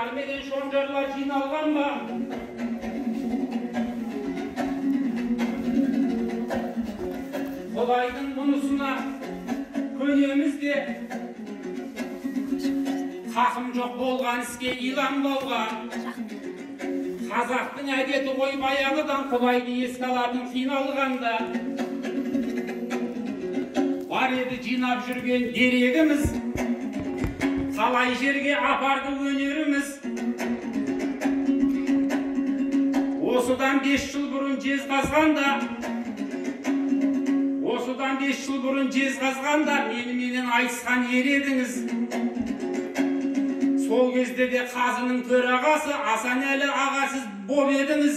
Yarmeden şoncarlar jinalan ba? Kolaydın bunusuna könüyemizde Kakım жоқ болған іске илан болған. Қазақтың әдеті ғой баяғыдан Құдайды еске алатын қиналғанда. Бар еді жинап жүрген дерегіміз, қалай жерге апарды өнеріміз. Осыдан 5 жыл бұрын жезқазғанда меніменен айтысқан ер едіңіз. Сол кезде де қазының төрағасы Асанәлі ағасыз боп едіңіз.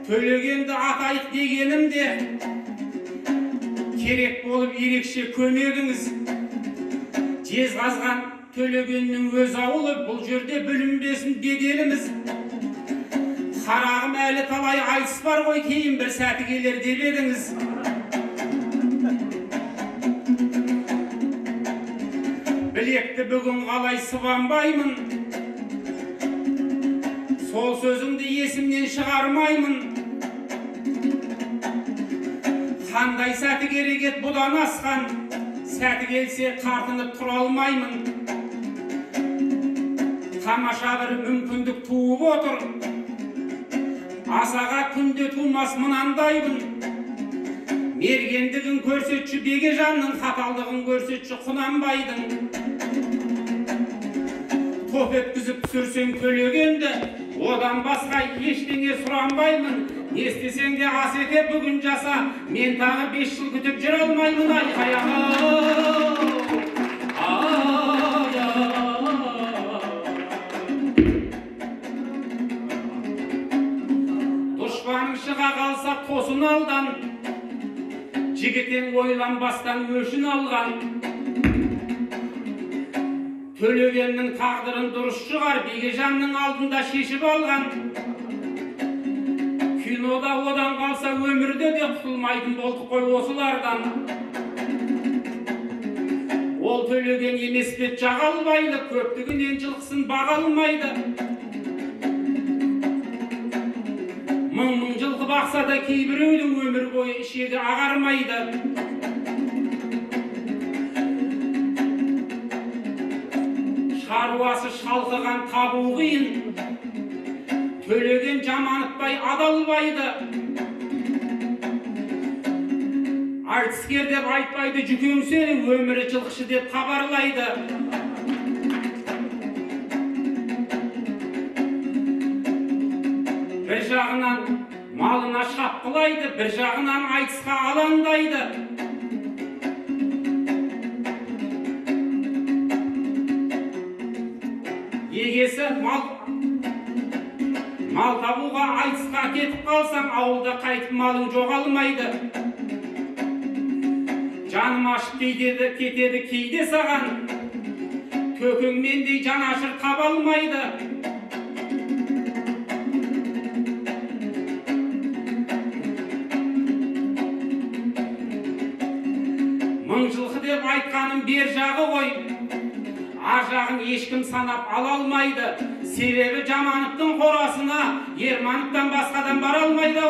Төлегенді атайық дегенімде керек болып ерекше көмегіңіз. Жезқазған Төлегеннің өз ауылы, бұл жерде бүлінбесін беделіміз. Қарағым әлі талай айтыс бар ғой, кейін бір сәті келер деп едіңіз. Білекті бүгін қалай сыбанбаймын, сол сөзіңді есімнен шығармаймын. Қандай сәті керек ет бұдан асқан, сәті келсе тартынып тұра алмаймын. Тамаша бір мүмкіндік туып отыр, асаға күнде тумас мынандаймын. Мергендігін көрсетші Бегежанның, қаталдығын көрсетші Құнанбайдың. Топ еткізіп түсірсең Төлегенді, одан басқа ештеңе сұранбаймын. Не істесең де Асеке бүгін жаса, мен тағы 5 жыл күтіп жүре алмаймын. Дұшпаның шыға қалса тосын алдан, жігітен ойланбастан өшін алған. Төлегеннің тағдырын дұрыс шығар, Бегежанның алдында шешіп алған. Кинода одан қалса өмірде де құтылмайтын болдық қой осылардан. Ол Төлеген емес пе жағалбайды, көптігінен жылқысын бағалмайды. Мың жылқы бақса да кейбіреудің өмір бойы ішегі ағармайды. Шаруасы шалқыған табу қиын, Төлеген жаманытпай адалбайды. Айтыскер деп айтпайды жүкең сені, өмірі жылқышы деп хабарлайды. Бір жағынан малына шапқылайды, бір жағынан айтысқа алаңдайды. Егесі мал табуға айтысқа кетіп қалсаң, ауылда қайтып малың жоғалмайды. Жаным ашып кетеді кейде саған, көкеңмендей жанашыр таба алмайды. Мың жылқы деп айтқаным бер жағы ғой, ар жағын ешкім санап ала алмайды. Себебі Жамановтың қорасына Ермановтан басқадан бара алмайды.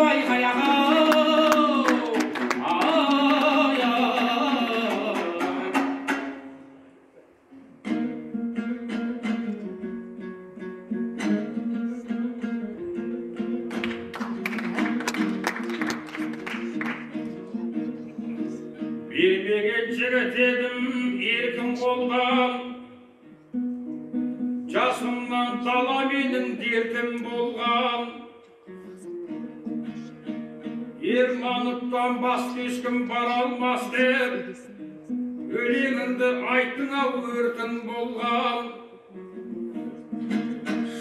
Бермеген жігіт едім, еркін болған, жасымнан дала менің дертім болған. Ермановтан басқа ешкім бара алмас деп, өлеңіңді айттың ау өртін болған.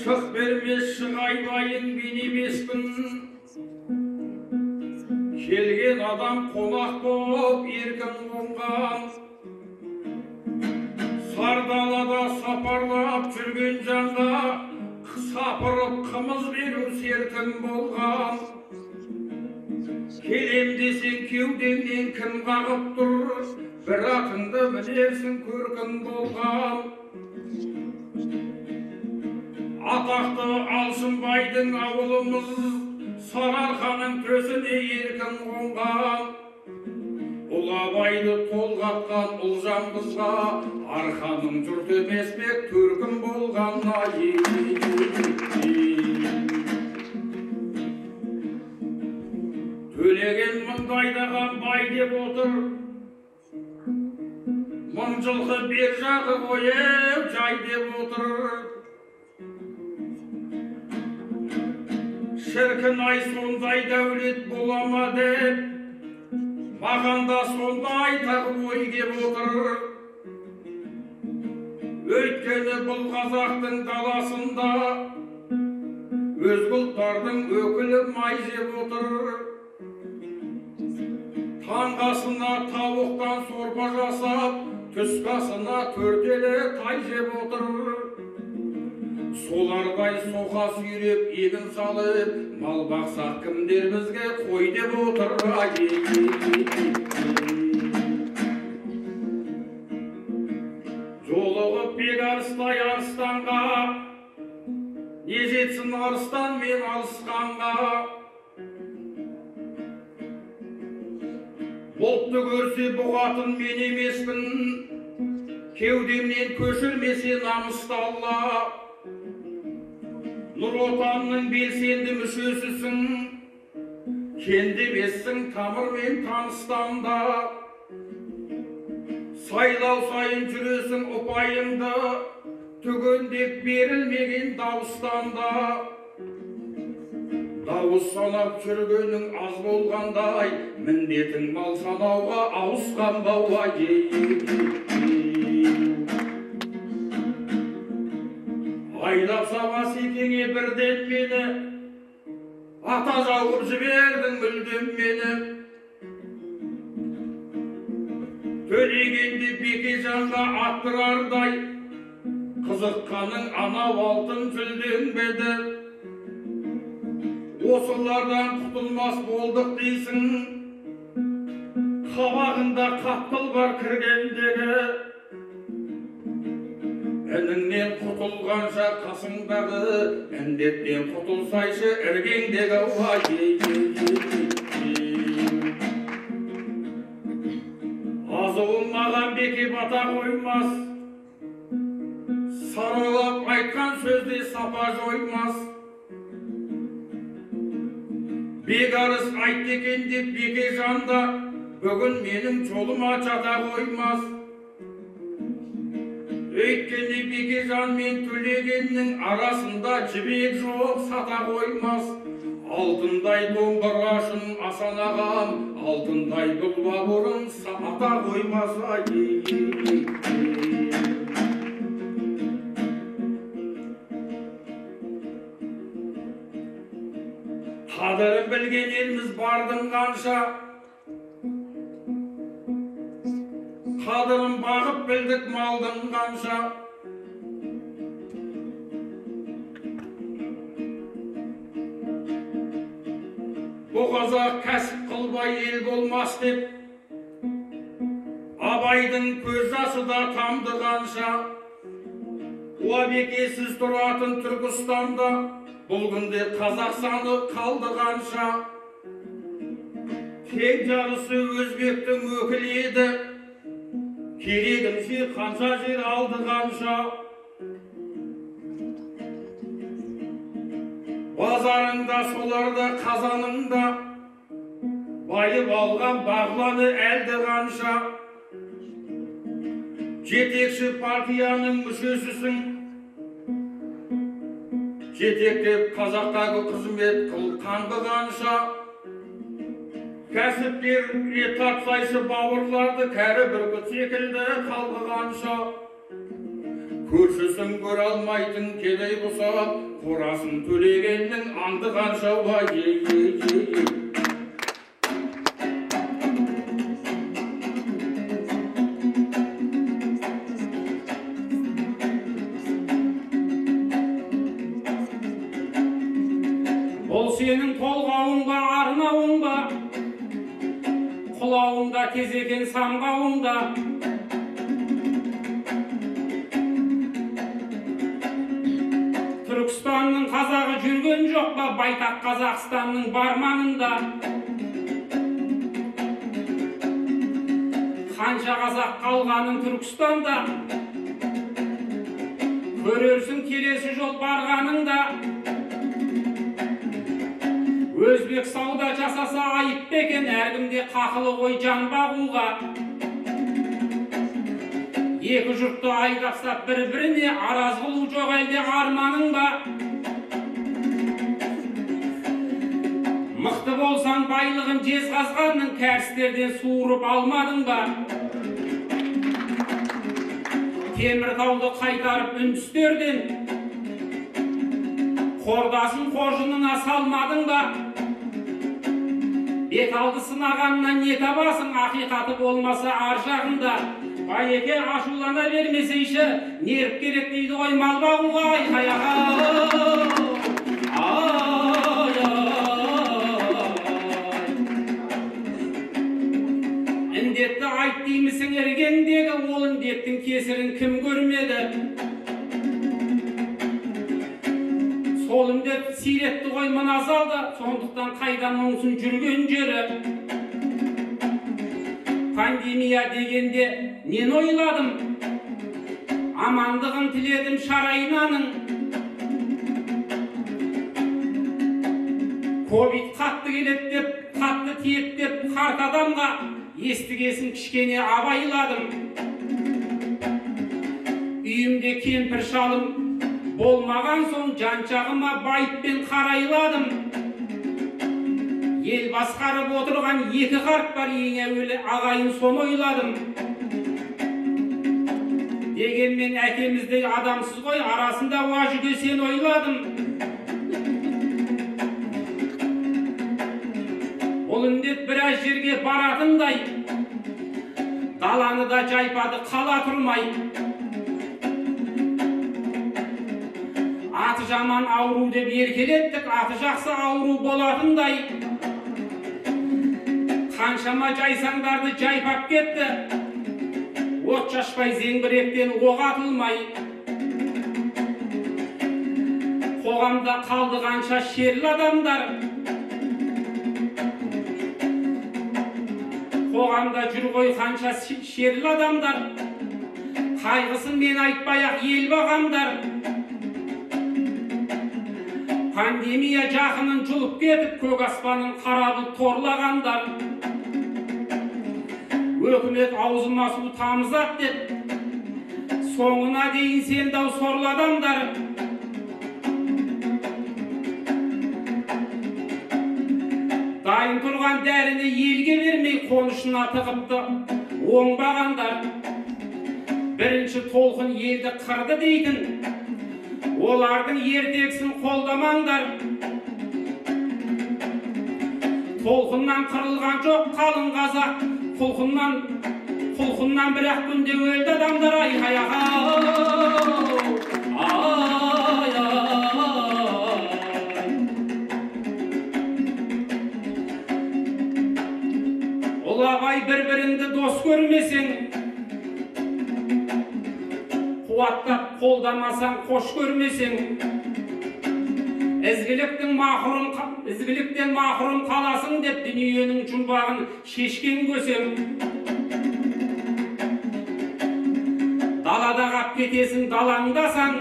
Шық бермес шығайбайын мен емеспін, келген адам қонақ боп еркін қонған. Сардалада сапарлап жүрген жанға сапырып қымыз беру сертін болған. Келем десең кеудеңнен кім қағып тұр, бір атыңды білерсің көркін болған. Атақты Алшынбайдың ауылымыз, Сарыарқаның төсіне еркін қонған. Ұлы Абайды толғатқан ұлжан қызға, арқаның жұрт емес пе төркін болған. Төлеген маңдайдаған бай деп отыр, мың жылқы бер жағы қойып жай деп отыр. Шіркін ай сондай дәулет бола ма деп, маған да сондай тағы ой кеп отыр. Өйткені бұл қазақтың даласында өзге ұлттардың өкілі май жеп отыр. Таңғасына тауықтан сорпа жасап, түсқасына төртелі тай жеп отыр. Солардай соқа сүйреп егін салып, мал бақсақ кімдер бізге қой деп отыр. Жолығып бек арыстай арыстанға, не жетсін арыстан мен алысқанға. Бұлтты көрсе бұғатын мен емеспін, кеудемнен көшірмесе намысты Алла. Нұр отанның белсенді мүшесісің, кендемессің тамырмен таныстанда. Сайлау сайын жүресің ұпайыңды, түгендеп берілмеген дауыстанда. Дауыс санап жүргенің аз болғандай, міндетің мал санауға ауысқан бауға. Айлап сабас екеңе бірден мені, ата жауып жібердің мүлдем мені. Төлегенде Бекежанға аттырардай, қызыққаның анау алтын жүлденбеді. Осылардан құтылмас болдық дейсің, қабағында қаттыл бар кіргендегі. Ініңнен құтылғанша қасыңдағы, індеттен құтылсайшы іргеңдегі. Азуын маған беке бата қоймас, саралап айтқан сөзде сапа жоймас. Бегарыс айтты екен деп Бекежанда, бүгін менің жолыма жата қоймас. Өйткені Бекежан мен Төлегеннің арасында жібек жоқ, сата қоймас. Алтындай домбырашын Асан ағам, алтындай дұлба бұрын сата қоймас. Қадырын білген еліміз бардың қанша, қадырын бағып білдік малдың қанша. Бұ қазақ кәсіп қылбай ел болмас деп, Абайдың көз жасы да тамды қанша. Уа бекесіз тұратын Түркістанда, бұл күнде қазақ саны қалды қанша. Тең жарысы өзбектің өкілі еді, керегінше қанша жер алды қанша. Базарыңда соларды қазаныңда, байып алған бағланы әлді қанша. Жетекші партияның мүшесісің, жетектеп қазақтағы қызмет қыл қанды қанша. Кәсіпкерге тапсайшы бауырларды, кәрі бүркіт секілді қалды қанша. Көршісін көре алмайтын кедей құсап, қорасын Төлегеннің аңды қанша. Ол сенің толғауың ба, арнауың ба, tez eкен самғауыңда. Түркістанның қазағы жүрген жоқ па, байтақ Қазақстанның бар маңында. Қанша қазақ қалғанын Түркістанда, көрерсің келесі жол барғаныңда. Өзбек сауда жасаса айып екен, әркімде қақылы ғой жан бағуға. Екі жұртты айдапсап бір-біріне, араз қылу жоқ әлде арманың ба? Мықты болсан байлығын жезқазғанның, кәрістерден суырып алмадың ба? Теміртауды қайтарып үндістерден, қордасын қоржынына салмадың ба? Беталды сынағаннан не табасың, ақиқаты болмаса ар жағында. Байеке ашулана бермесейші, неріп керек дейді ғой мал бағуға. Індетті айт деймісің ергендегі, ол індеттің кесірін кім көрмеді? Сол індет сиретті ғой мына залда, сондықтан қайдан оңсын жүрген жері. Пандемия дегенде нені ойладым, амандығын тіледім шарайнаның. Ковид қатты келет деп, қатты тиет деп, қарт адамға естігесін кішкене абайладым. Үйімде кемпір шалым болмаған соң, жаншағыма байыппен қарайладым. Ел басқарып отырған екі қарт бар, ең әуелі ағайын соны ойладым. Дегенмен әкеміздей адамсыз ғой, арасында уажыге сен ойладым. Ол індет біраз жерге баратындай, даланы да жайпады қала тұрмай. Аты жаман ауру деп еркелеттік, аты жақсы ауру болатындай. Қаншама жайсаңдарды жайпап кетті, от шашпай зеңбіректен оқ атылмай. Қоғамда қалды қанша шерлі адамдар, қоғамда жүр ғой қанша шерлі адамдар. Қайғысын мен айтпай-ақ ел бағамдар. Пандемия жақынын жұлып кетіп, көк аспанын қара бұлт торлағандар. Өкімет аузыма су тамызат деп, соңына дейін сен дау сорлы адамдар. Дайын тұрған дәріні елге бермей, қонышына тығыпты оңбағандар. Бірінші толқын елді қырды дейтін, олардың ертексін қолдамаңдар. Толқыннан қырылған жоқ қалың қазақ, құлқыннан бір-ақ күнде өлді адамдар. Олағай бір-біріңді дос көрмесең, қуаттап қолдамасаң, қош көрмесең, ізгіліктен махрұм қаласың деп дүниенің жұмбағын шешкен көсең. Далада қап кетесің далаңдасаң,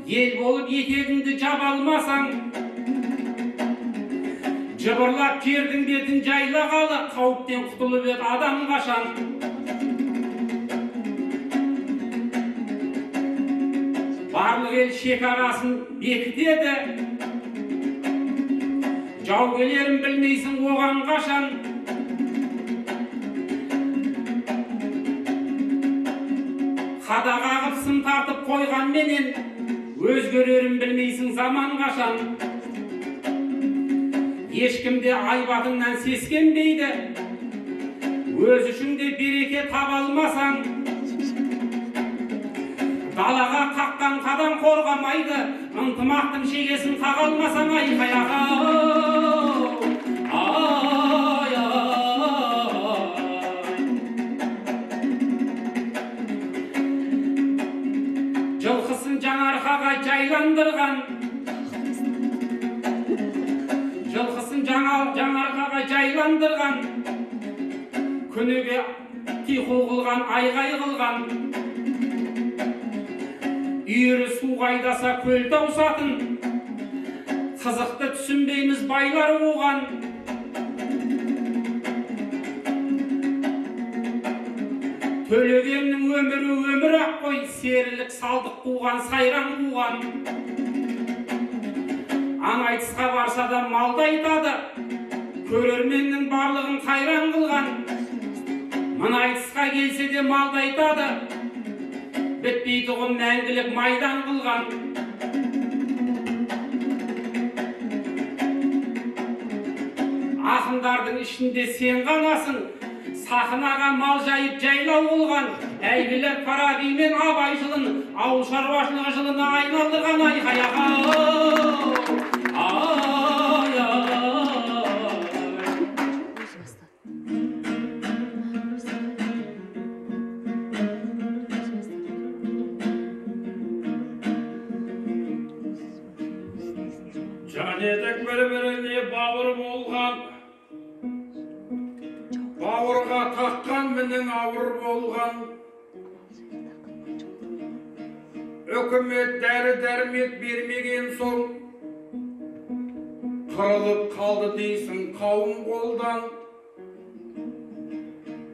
ел болып етегіңді жаба алмасаң. Жыбырлап жердің бетін жайлағалы, қауіптен құтылып еді адам қашан. Барлық ел шекарасын бекітеді, жау келерін білмейсің оған қашан. Қадағағып сын тартып қойған менен, өзгерерін білмейсің заман қашан. Ешкімде айбатыңнан сескенбейді, өз үшіңде береке таба алмасаң. Далаға қаққан қадам қорғамайды, ынтымақтың шегесін қаға алмасаң. Ай, Жылқысын жаңарқаға жайландырған, жылқысын жаңарқаға жайландырған, күніге тиху қылған, айғай қылған, үйірі су қайдаса көл таусатын, қызықты түсінбейміз байлар оған. Төлегеннің өмірі өмір ақ қой, серілік салдық қуған, сайран қуған. Аң айтысқа барса да малды айтады, көрерменнің барлығын қайран қылған. Мына айтысқа келсе де малды айтады, бітпейтұғын мәңгілік майдан қылған. Ақындардың ішінде сен ғанасың, сахнаға мал жайып жайлау қылған. Әйгілі Фараби мен Абай жылын ауыл шаруашылығы жылына айналдырған. Айқай Жанедік бір-біріне бауыр болған, бауырға таққан мінің ауыр болған. Үкімет дәрі-дәрмек бермеген соң, қырылып қалды дейсің қауым қолдан.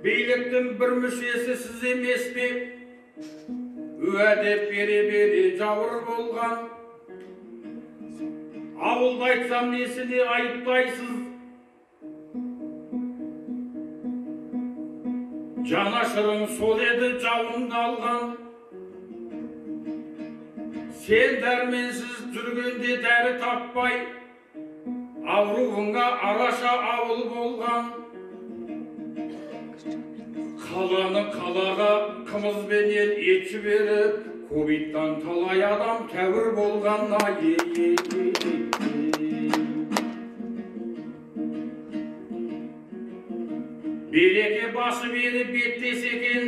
Биліктің бір мүшесі сіз емес пе, уәде бере-бере жауыр болған. Ауылды айтсам несіне айыптайсыз? Жанашырың сол еді жауыңды алған. Сен дәрменсіз жүргенде дәрі таппай, ауруыңа араша ауыл болған. Қаланы қалаға қымызбенен ет жіберіп, ковидтан талай адам тәуір болған. Береке басып еді беттес екен,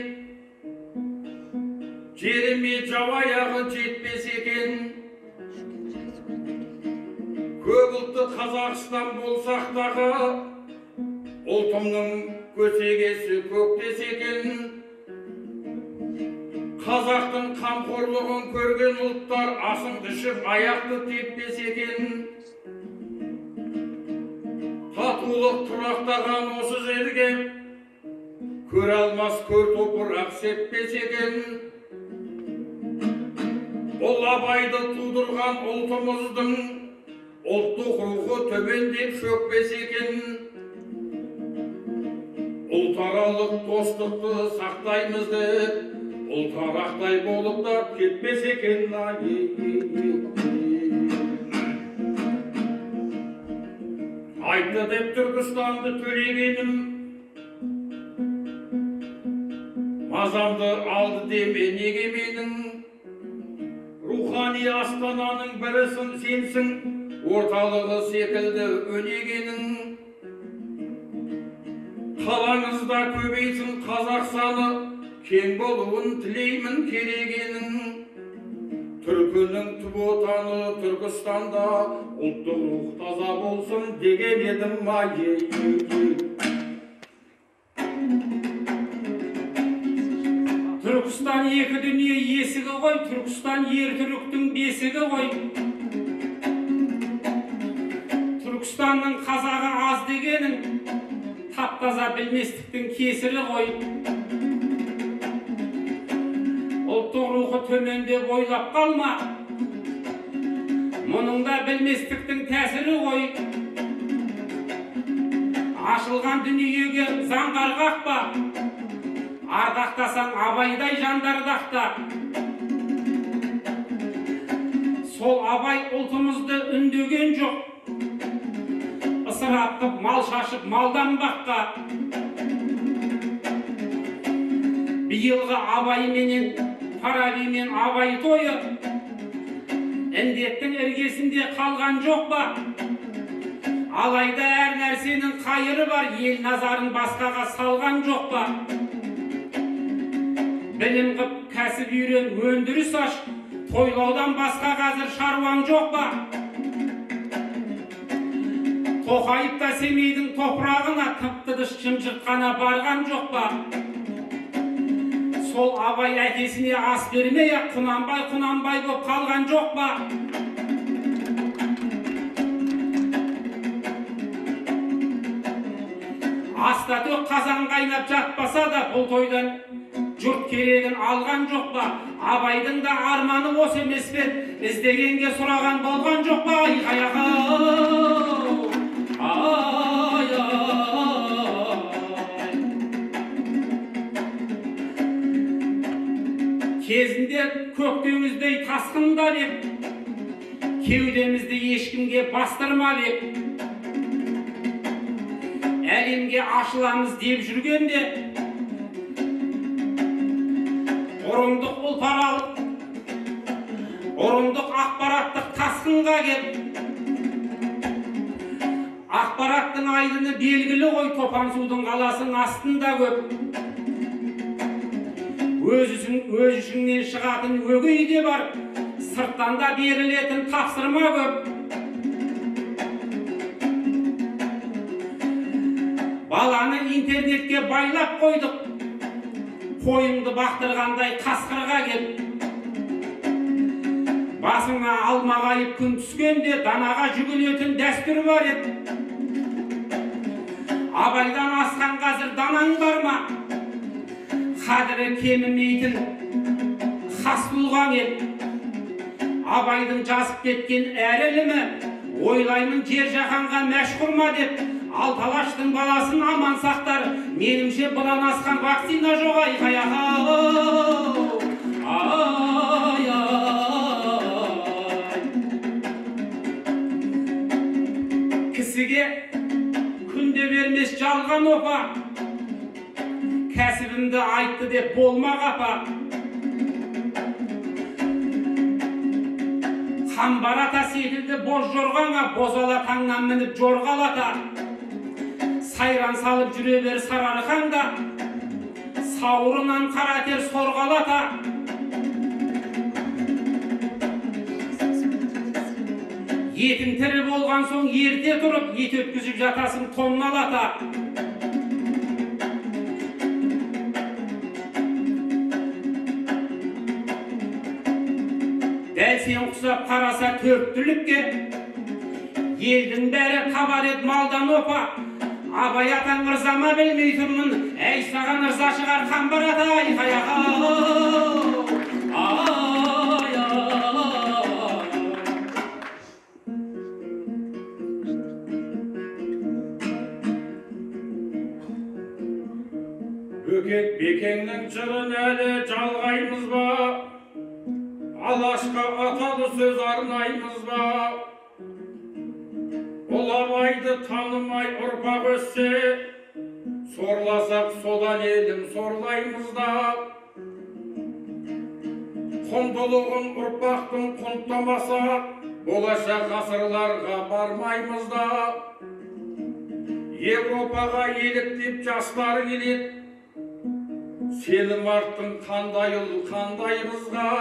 жеріме жау аяғы жетпес екен. Көп ұлтты Қазақстан болсақ дағы, ұлтымның көсегесі көктес екен. Қазақтың қамқорлығын көрген ұлттар асың düşіп аяқты теппес екен. Татулық тұрақтаған осы жерге көре алмас көр топырақ сеппес екен. Ол Абайды тудырған ұлтымыздың ұлттық рухы төмендеп шөкпес екен. Ұлтаралық достықты сақтаймыз деп, ұлтарақтай болып да кетпес екен. Айтты деп Түркістанды төлегенім, мазамды алды деме неге менің. Рухани астананың бірісің сенсің, орталығы секілді өнегенің. Қалаңызда көбейсін қазақ саны, кең болуын тілеймін керегенің. Түркінің түп отаны Түркістанда, ұлттық рух таза болсын деген едім майы. Түркістан екі дүние есігі ғой, Түркістан ер түріктің бесігі ғой. Түркістанның қазағы аз дегенің, тап-таза білместіктің кесірі ғой. Ұлттық рухы төмендеп ойлап қалма, мұның да білместіктің тәсірі ғой. Ашылған дүниеге заңғар қақпа, ардақтасаң Абайдай жандардақта. Сол Абай ұлтымызды үндеген жоқ, ысырап қып мал шашып малдан баққа. Биылғы Абай менен Фараби мен Абай тойы індеттің іргесінде қалған жоқ па? Алайда әр нәрсенің қайыры бар, ел назарын басқаға салған жоқ па? Білім қып кәсіп үйрен, өндіріс аш, Toylaudan başka hazır şarvan yok ba? Toqayıp da Semeyдің toprağına tıptıdış çımçırtqana bargan yok ba? Sol Abay әкесіне ас бермей Құнанбай боп қалған жоқ ба? Аста төк қазан қайнап жатпаса да бұл тойдан жұрт керегін алған жоқ ба? Абайдың да арманы осы емес пе? Іздегенге сұраған болған жоқ ба? Кезінде көктеміздей тасқында бек, кеудемізді ешкімге бастырма бек. Әлемге ашыламыз деп жүргенде, ұрымдық ақпараттық тасқынға кеп, ақпараттың айдыны белгілі ғой, Топан судың қаласының астында көп. Өз ішіңнен шығатын өгей де бар, сырттан да берілетін тапсырма көп. Баланы интернетке байлап қойдық, қойыңды бақтырғандай қасқырға кеп. Басыңа алмағайып күн түскенде данаға жүгінетін дәстүр бар еді. Абайдан асқан қазір данаң бар ма? Қадірі кемімейтін хас болған еді. Абайдың жазып кеткен әр ілімі, ойлаймын жер жаһанға мәшһүр ма деп. Алталаштың баласын аман сақтар, меніңше бұдан асқан вакцина жоқ. Кісіге күнде бермес жалған опа, кәсібімді айтты деп болма қапа. Қамбарата секілді боз жорғаңа бозала таңнан мініп жорғалата. Сайран салып жүре бер сарарқанда, сауырынан қара тер сорғалата. Етің тірі болған соң ерте тұрып, ет өткізіп жатасың тонналата. Дәл сен құсап қараса төрттілікке, елдің бәрі хабар ет малдан опа. Абай атаң ырзама білмей тұрмын, әй саған ырза шығар Қамбар ата. Бөкет Бекеңнің жырын әлі жалғаймыз ба? Алашқа аталы сөз арнаймыз ба? Ол Абайды танымай ұрпақ өссе, сорласақ содан елім сорлаймыз да. Құндылығын ұрпақтың құнттамасақ, болашақ ғасырларға бармаймыз да. Европаға еліктеп жастар келеді, сенім арттың қандай ұл қандай қызға.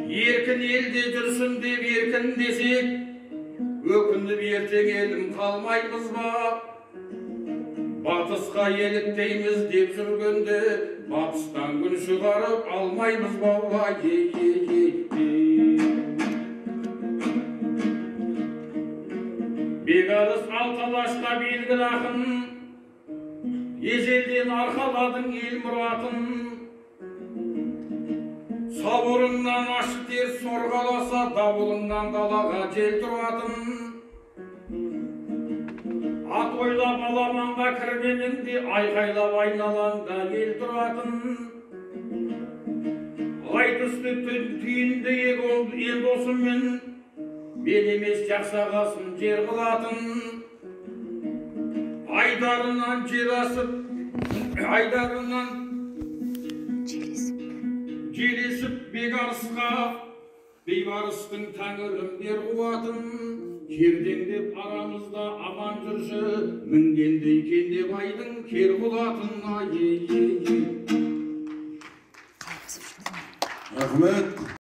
Еркін елде жүрсін деп еркін десек, өкініп ертең елім қалмаймыз ба? Батысқа еліктейміз деп жүргенде, батыстан күн шығарып алмаймыз ба? Бекарыс Алталашқа белгілі ақын, ежелден арқаладың ел мұратын. Сауырыңнан ашық тер сорғаласа, дауылыңнан далаға жел тұратын. Ат ойлап аламанға кіргеніңде, айқайлап айналаңда ел тұратын. Ай түсті түйінді ел досымен, мен емес жақсағасын жер қылатын. Айдарынан жер асып, айдарынан желесіп Бекарысқа, бейбарыстың тәңірімдер қуатын. Кердеңдеп арамызда аман жүрші, мінгенде кенде байдың кер қылатын. Рахмет.